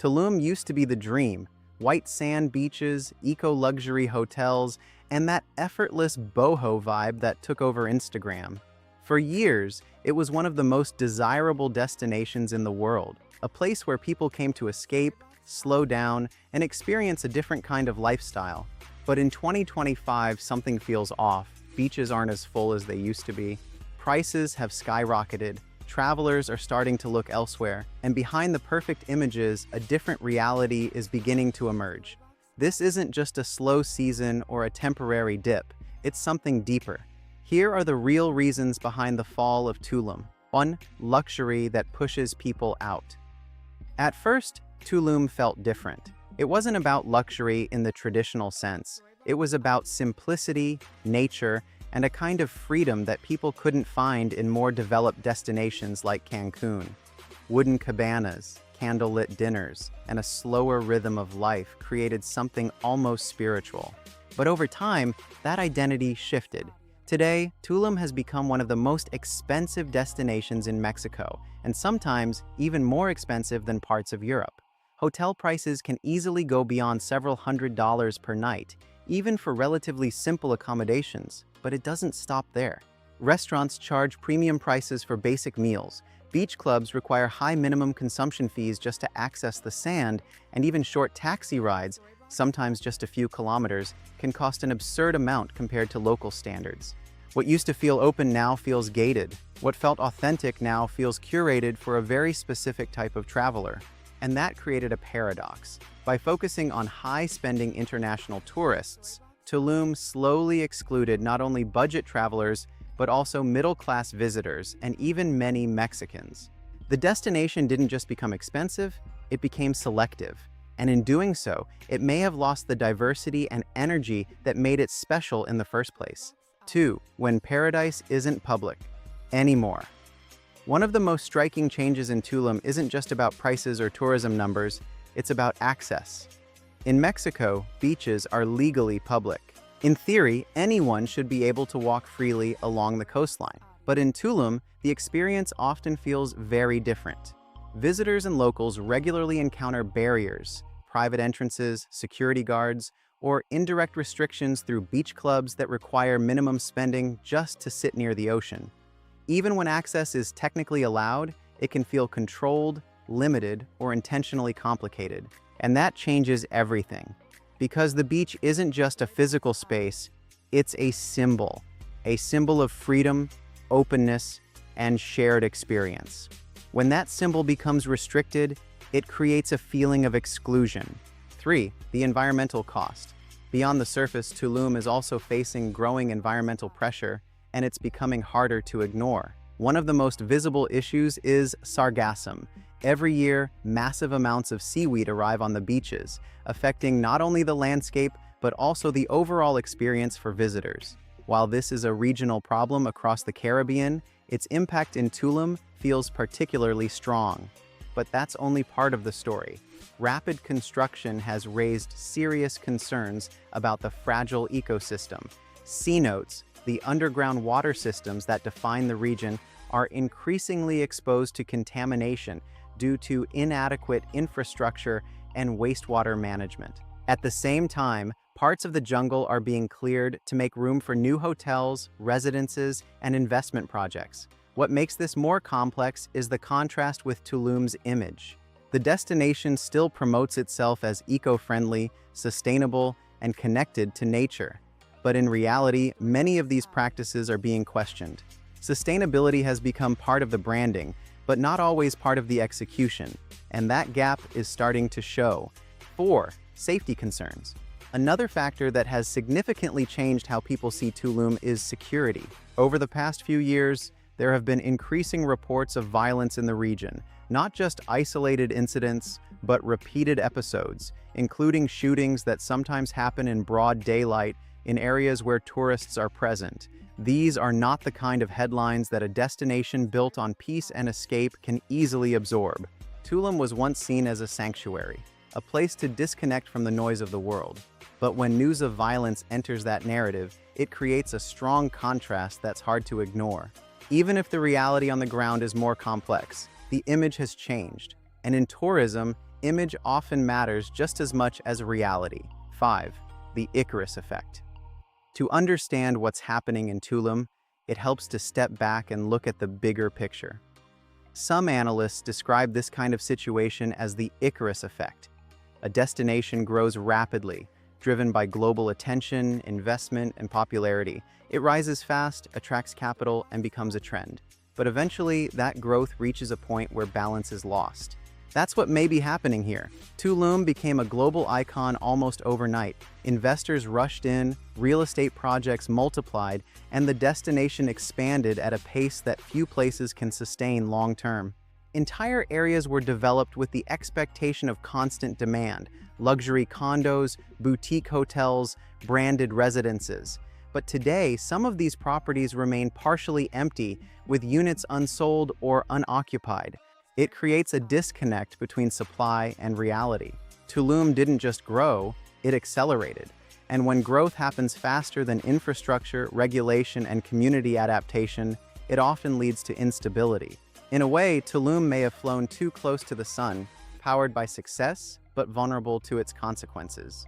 Tulum used to be the dream: white sand beaches, eco-luxury hotels, and that effortless boho vibe that took over Instagram. For years, it was one of the most desirable destinations in the world, a place where people came to escape, slow down, and experience a different kind of lifestyle. But in 2025, something feels off. Beaches aren't as full as they used to be. Prices have skyrocketed. Travelers are starting to look elsewhere, and behind the perfect images, a different reality is beginning to emerge. This isn't just a slow season or a temporary dip, it's something deeper. Here are the real reasons behind the fall of Tulum. 1. Luxury that pushes people out. At first, Tulum felt different. It wasn't about luxury in the traditional sense. It was about simplicity, nature, and a kind of freedom that people couldn't find in more developed destinations like Cancun. Wooden cabanas, candlelit dinners, and a slower rhythm of life created something almost spiritual. But over time, that identity shifted. Today, Tulum has become one of the most expensive destinations in Mexico, and sometimes even more expensive than parts of Europe. Hotel prices can easily go beyond several $100s per night, even for relatively simple accommodations, but it doesn't stop there. Restaurants charge premium prices for basic meals. Beach clubs require high minimum consumption fees just to access the sand, and even short taxi rides, sometimes just a few kilometers, can cost an absurd amount compared to local standards. What used to feel open now feels gated. What felt authentic now feels curated for a very specific type of traveler. And that created a paradox. By focusing on high-spending international tourists, Tulum slowly excluded not only budget travelers, but also middle-class visitors and even many Mexicans. The destination didn't just become expensive, it became selective. And in doing so, it may have lost the diversity and energy that made it special in the first place. 2. When paradise isn't public anymore. One of the most striking changes in Tulum isn't just about prices or tourism numbers, it's about access. In Mexico, beaches are legally public. In theory, anyone should be able to walk freely along the coastline. But in Tulum, the experience often feels very different. Visitors and locals regularly encounter barriers, private entrances, security guards, or indirect restrictions through beach clubs that require minimum spending just to sit near the ocean. Even when access is technically allowed, it can feel controlled, limited, or intentionally complicated. And that changes everything. Because the beach isn't just a physical space, it's a symbol of freedom, openness, and shared experience. When that symbol becomes restricted, it creates a feeling of exclusion. 3. The environmental cost. Beyond the surface, Tulum is also facing growing environmental pressure, and it's becoming harder to ignore. One of the most visible issues is sargassum. Every year, massive amounts of seaweed arrive on the beaches, affecting not only the landscape, but also the overall experience for visitors. While this is a regional problem across the Caribbean, its impact in Tulum feels particularly strong. But that's only part of the story. Rapid construction has raised serious concerns about the fragile ecosystem. Cenotes, the underground water systems that define the region, are increasingly exposed to contamination due to inadequate infrastructure and wastewater management. At the same time, parts of the jungle are being cleared to make room for new hotels, residences, and investment projects. What makes this more complex is the contrast with Tulum's image. The destination still promotes itself as eco-friendly, sustainable, and connected to nature. But in reality, many of these practices are being questioned. Sustainability has become part of the branding, but not always part of the execution, and that gap is starting to show. 4. Safety concerns. Another factor that has significantly changed how people see Tulum is security. Over the past few years, there have been increasing reports of violence in the region, not just isolated incidents, but repeated episodes, including shootings that sometimes happen in broad daylight in areas where tourists are present. These are not the kind of headlines that a destination built on peace and escape can easily absorb. Tulum was once seen as a sanctuary, a place to disconnect from the noise of the world. But when news of violence enters that narrative, it creates a strong contrast that's hard to ignore. Even if the reality on the ground is more complex, the image has changed. And in tourism, image often matters just as much as reality. 5. The Icarus effect. To understand what's happening in Tulum, it helps to step back and look at the bigger picture. Some analysts describe this kind of situation as the Icarus effect. A destination grows rapidly, driven by global attention, investment, and popularity. It rises fast, attracts capital, and becomes a trend. But eventually, that growth reaches a point where balance is lost. That's what may be happening here. Tulum became a global icon almost overnight. Investors rushed in, real estate projects multiplied, and the destination expanded at a pace that few places can sustain long-term. Entire areas were developed with the expectation of constant demand: luxury condos, boutique hotels, branded residences. But today, some of these properties remain partially empty, with units unsold or unoccupied. It creates a disconnect between supply and reality. Tulum didn't just grow, it accelerated. And when growth happens faster than infrastructure, regulation, and community adaptation, it often leads to instability. In a way, Tulum may have flown too close to the sun, powered by success, but vulnerable to its consequences.